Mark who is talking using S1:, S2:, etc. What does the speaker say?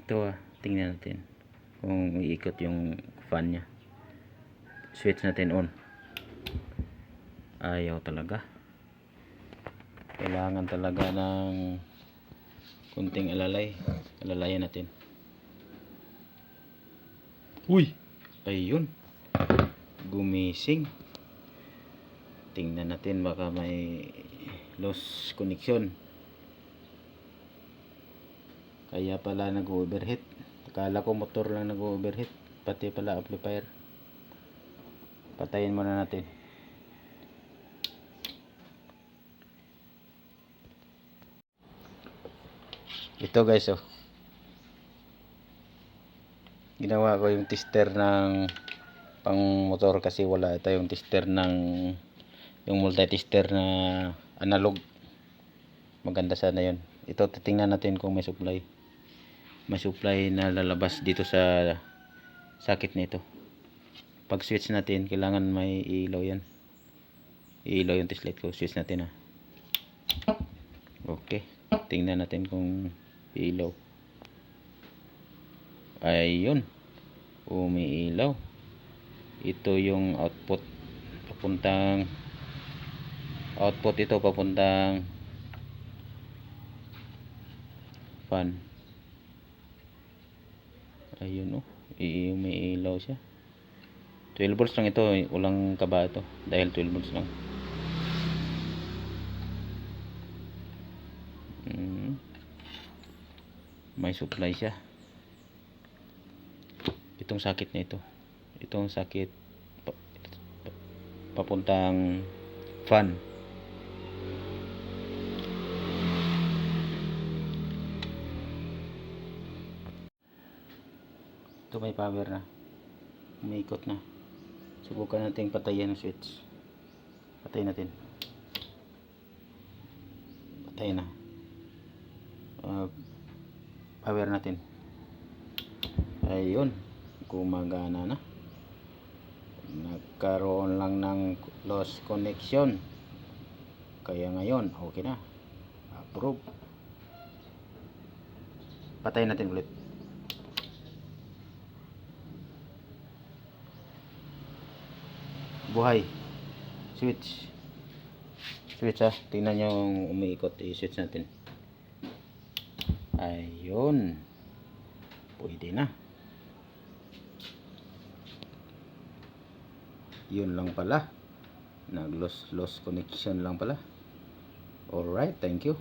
S1: Ito tingnan natin kung iikot yung fan nya. Switch natin on. Ayaw talaga. Kailangan talaga ng kunting alalayan natin. Uy! Ayun. Gumising. Tingnan natin baka may lost connection. Kaya pala nag-overheat. Akala ko motor lang nag-overheat, pati pala amplifier. Patayin muna natin. Ito guys, ginawa ko yung tester ng pang motor kasi wala tayong tester ng yung multi-tester na analog. Maganda sana yun. Ito titingnan natin kung may supply. May supply na lalabas dito sa sakit nito. Pag switch natin, kailangan may ilaw yan. Ilaw yung test light ko. Switch natin Okay. Tingnan natin kung ilaw. Ayun. Umiilaw. Ito yung output. Papuntang fan. Ayun umiilaw siya. 12 volts lang ito, walang kaba ito dahil 12 volts lang. May supply siya. Itong sakit na ito. Itong sakit papuntang fan. Ito may power na. Umiikot na. Subukan natin patayin ang switch. Patayin natin. Patayin na. Power natin. Ayun. Gumagana na. Nagkaroon lang ng lost connection. Kaya ngayon, okay na. Approve. Patayin natin ulit. Buhay. Switch. Tingnan nyo yung umiikot. I-switch natin. Ayun. Pwede na. Yun lang pala. Nag lost connection lang pala. Alright, thank you.